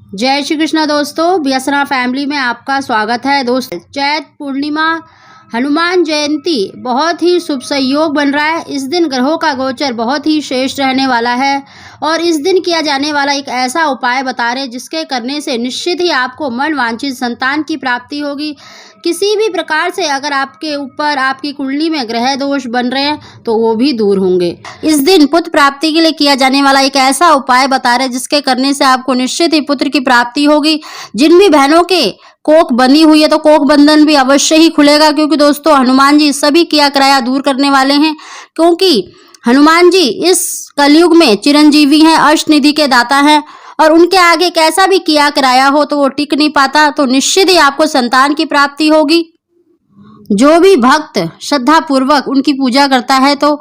जय श्री कृष्णा दोस्तों, व्यसना फैमिली में आपका स्वागत है। दोस्तों, चैत पूर्णिमा हनुमान जयंती बहुत ही शुभ संयोग बन रहा है। इस दिन ग्रहों का गोचर बहुत ही श्रेष्ठ रहने वाला है और इस दिन किया जाने वाला एक ऐसा उपाय बता रहे जिसके करने से निश्चित ही आपको मन वांछित संतान की प्राप्ति होगी। किसी भी प्रकार से अगर आपके ऊपर आपकी कुंडली में ग्रह दोष बन रहे हैं तो वो भी दूर होंगे। इस दिन पुत्र प्राप्ति के लिए किया जाने वाला एक ऐसा उपाय बता रहे जिसके करने से आपको निश्चित ही पुत्र की प्राप्ति होगी। जिन भी बहनों के कोख बंधी हुई है तो कोख बंधन भी अवश्य ही खुलेगा, क्योंकि दोस्तों हनुमान जी सभी किया कराया दूर करने वाले हैं। क्योंकि हनुमान जी इस कलयुग में चिरंजीवी हैं, अष्टनिधि के दाता हैं और उनके आगे कैसा भी किया कराया हो तो वो टिक नहीं पाता। तो निश्चित ही आपको संतान की प्राप्ति होगी। जो भी भक्त श्रद्धा पूर्वक उनकी पूजा करता है तो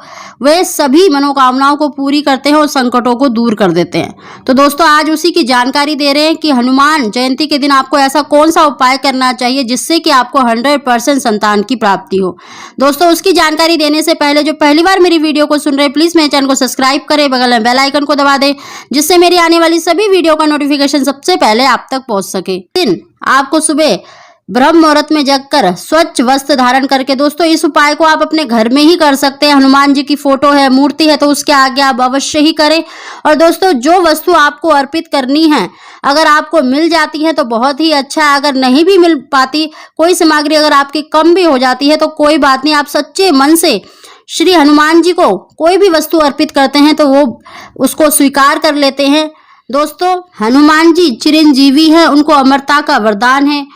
वे सभी मनोकामनाओं को पूरी करते हैं और संकटों को दूर कर देते हैं। तो दोस्तों, आज उसी की जानकारी दे रहे हैं कि हनुमान जयंती के दिन आपको ऐसा कौन सा उपाय करना चाहिए जिससे कि आपको 100% संतान की प्राप्ति हो। दोस्तों, उसकी जानकारी देने से पहले जो पहली बार मेरी वीडियो को सुन रहे हैं, प्लीज मेरे चैनल को सब्सक्राइब करें, बगल में बेल आइकन को दबा दें जिससे मेरी आने वाली सभी वीडियो का नोटिफिकेशन सबसे पहले आप तक पहुंच सके। दिन आपको सुबह ब्रह्म मुहूर्त में जगकर स्वच्छ वस्त्र धारण करके, दोस्तों इस उपाय को आप अपने घर में ही कर सकते हैं। हनुमान जी की फोटो है, मूर्ति है तो उसके आगे आप अवश्य ही करें। और दोस्तों, जो वस्तु आपको अर्पित करनी है अगर आपको मिल जाती है तो बहुत ही अच्छा है। अगर नहीं भी मिल पाती, कोई सामग्री अगर आपकी कम भी हो जाती है तो कोई बात नहीं, आप सच्चे मन से श्री हनुमान जी को कोई भी वस्तु अर्पित करते हैं तो वो उसको स्वीकार कर लेते हैं। दोस्तों, हनुमान जी चिरंजीवी है, उनको अमरता का वरदान है।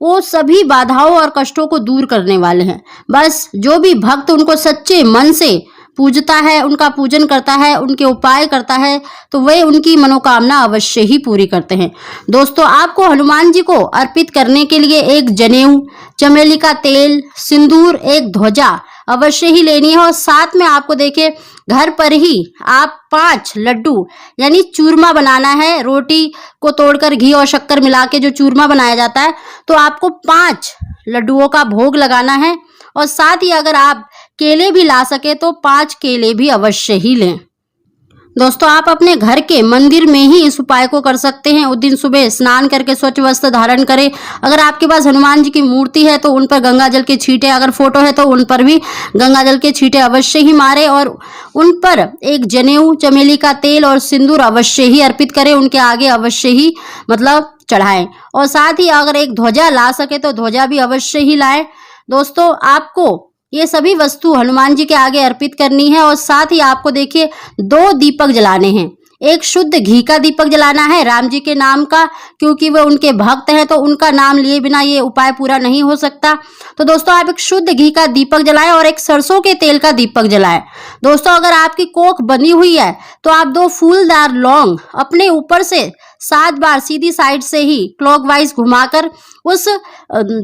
वो सभी बाधाओं और कष्टों को दूर करने वाले हैं। बस जो भी भक्त उनको सच्चे मन से पूजता है, उनका पूजन करता है, उनके उपाय करता है तो वे उनकी मनोकामना अवश्य ही पूरी करते हैं। दोस्तों, आपको हनुमान जी को अर्पित करने के लिए एक जनेऊ, चमेली का तेल, सिंदूर, एक ध्वजा अवश्य ही लेनी है। और साथ में आपको देखिए घर पर ही आप 5 लड्डू यानी चूरमा बनाना है। रोटी को तोड़कर घी और शक्कर मिला के जो चूरमा बनाया जाता है तो आपको 5 लड्डुओं का भोग लगाना है। और साथ ही अगर आप केले भी ला सके तो 5 केले भी अवश्य ही लें। दोस्तों, आप अपने घर के मंदिर में ही इस उपाय को कर सकते हैं। उस दिन सुबह स्नान करके स्वच्छ वस्त्र धारण करें। अगर आपके पास हनुमान जी की मूर्ति है तो उन पर गंगा जल के छींटे, अगर फोटो है तो उन पर भी गंगा जल के छींटे अवश्य ही मारे और उन पर एक जनेऊ, चमेली का तेल और सिंदूर अवश्य ही अर्पित करें। उनके आगे अवश्य ही चढ़ाएं। और साथ ही अगर एक ध्वजा ला सके तो ध्वजा भी अवश्य ही लाएं। दोस्तों, आपको ये सभी वस्तु हनुमान जी के आगे अर्पित करनी है। और साथ ही आपको देखिए 2 दीपक जलाने हैं। एक शुद्ध घी का दीपक जलाना है राम जी के नाम का, क्योंकि वे उनके भक्त हैं तो उनका नाम लिए बिना ये उपाय पूरा नहीं हो सकता। तो दोस्तों, आप एक शुद्ध घी का दीपक जलाएं और एक सरसों के तेल का दीपक जलाएं। दोस्तों, अगर आपकी कोख बनी हुई है तो आप 2 फूलदार लौंग अपने ऊपर से 7 बार सीधी साइड से ही क्लॉकवाइज घुमाकर उस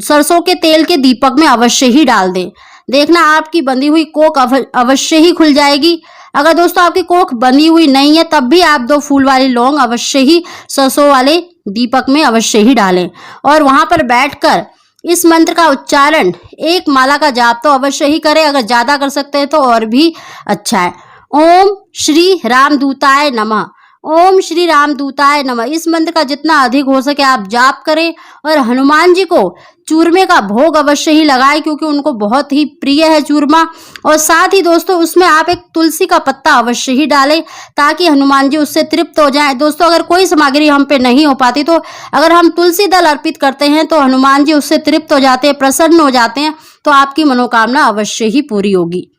सरसों के तेल के दीपक में अवश्य ही डाल दें। देखना आपकी बंधी हुई कोख अवश्य ही खुल जाएगी। अगर दोस्तों आपकी कोख बंधी हुई नहीं है तब भी आप 2 फूल वाली लौंग अवश्य ही सरसों वाले दीपक में अवश्य ही डालें और वहां पर बैठकर इस मंत्र का उच्चारण 1 माला का जाप तो अवश्य ही करें। अगर ज्यादा कर सकते हैं तो और भी अच्छा है। ओम श्री रामदूताय नमः, ओम श्री रामदूताय नमः। इस मंत्र का जितना अधिक हो सके आप जाप करें और हनुमान जी को चूरमे का भोग अवश्य ही लगाएं, क्योंकि उनको बहुत ही प्रिय है चूरमा। और साथ ही दोस्तों, उसमें आप एक तुलसी का पत्ता अवश्य ही डालें ताकि हनुमान जी उससे तृप्त हो जाएं। दोस्तों, अगर कोई सामग्री हम पे नहीं हो पाती तो अगर हम तुलसी दल अर्पित करते हैं तो हनुमान जी उससे तृप्त हो जाते हैं, प्रसन्न हो जाते हैं, तो आपकी मनोकामना अवश्य ही पूरी होगी।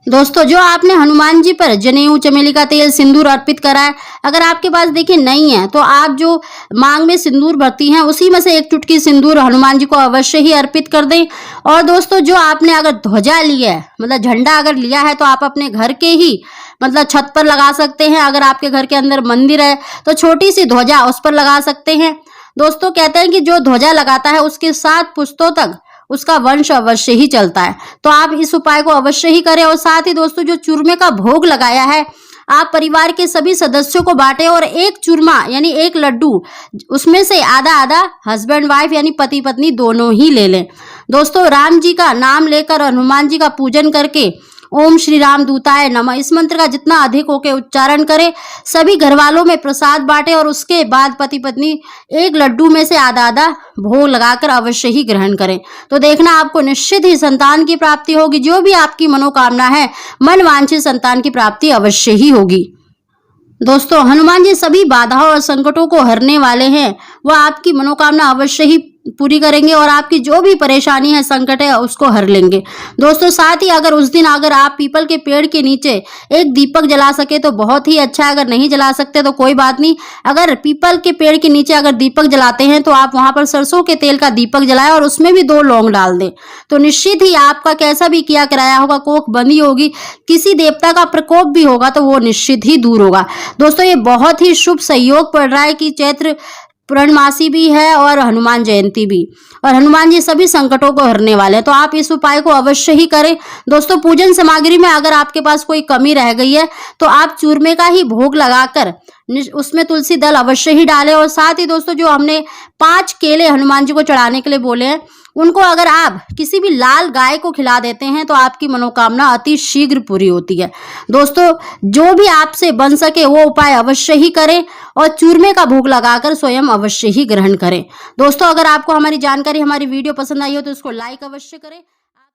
दोस्तों, जो आपने हनुमान जी पर जनेऊ, चमेली का तेल, सिंदूर अर्पित करा है, अगर आपके पास देखिए नहीं है तो आप जो मांग में सिंदूर भरती हैं उसी में से 1 चुटकी सिंदूर हनुमान जी को अवश्य ही अर्पित कर दें। और दोस्तों, जो आपने अगर ध्वजा लिया है, झंडा अगर लिया है तो आप अपने घर के ही छत पर लगा सकते हैं। अगर आपके घर के अंदर मंदिर है तो छोटी सी ध्वजा उस पर लगा सकते हैं। दोस्तों, कहते हैं कि जो ध्वजा लगाता है उसके 7 पुश्तों तक उसका वंश अवश्य ही चलता है। तो आप इस उपाय को अवश्य ही करें। और साथ ही दोस्तों, जो चूरमे का भोग लगाया है आप परिवार के सभी सदस्यों को बांटें और एक चूरमा यानी 1 लड्डू उसमें से आधा आधा हस्बैंड वाइफ यानी पति पत्नी दोनों ही ले लें। दोस्तों, राम जी का नाम लेकर और हनुमान जी का पूजन करके ओम श्री राम दूताय नमः, इस मंत्र का जितना अधिक होके उच्चारण करें। सभी घर वालों में प्रसाद बांटे और उसके बाद पति पत्नी एक लड्डू में से आधा आधा भोग लगाकर अवश्य ही ग्रहण करें। तो देखना आपको निश्चित ही संतान की प्राप्ति होगी। जो भी आपकी मनोकामना है, मन वांछित संतान की प्राप्ति अवश्य ही होगी। दोस्तों, हनुमान जी सभी बाधाओं और संकटों को हरने वाले हैं। वह आपकी मनोकामना अवश्य ही पूरी करेंगे और आपकी जो भी परेशानी है, संकट है, उसको हर लेंगे। दोस्तों, साथ ही अगर उस दिन अगर आप पीपल के पेड़ के नीचे एक दीपक जला सके तो बहुत ही अच्छा है। अगर नहीं जला सकते तो कोई बात नहीं। अगर पीपल के पेड़ के नीचे अगर दीपक जलाते हैं तो आप वहां पर सरसों के तेल का दीपक जलाएं और उसमें भी 2 लौंग डाल दें। तो निश्चित ही आपका कैसा भी किया कराया होगा, कोख बंदी होगी, किसी देवता का प्रकोप भी होगा तो वो निश्चित ही दूर होगा। दोस्तों, ये बहुत ही शुभ संयोग पड़ रहा है कि चैत्र पूर्णमासी भी है और हनुमान जयंती भी, और हनुमान जी सभी संकटों को हरने वाले हैं। तो आप इस उपाय को अवश्य ही करें। दोस्तों, पूजन सामग्री में अगर आपके पास कोई कमी रह गई है तो आप चूरमे का ही भोग लगाकर उसमें तुलसी दल अवश्य ही डालें। और साथ ही दोस्तों, जो हमने 5 केले हनुमान जी को चढ़ाने के लिए बोले हैं, उनको अगर आप किसी भी लाल गाय को खिला देते हैं तो आपकी मनोकामना अति शीघ्र पूरी होती है। दोस्तों, जो भी आपसे बन सके वो उपाय अवश्य ही करें और चूरमे का भोग लगाकर स्वयं अवश्य ही ग्रहण करें। दोस्तों, अगर आपको हमारी जानकारी, हमारी वीडियो पसंद आई हो तो इसको लाइक अवश्य करें।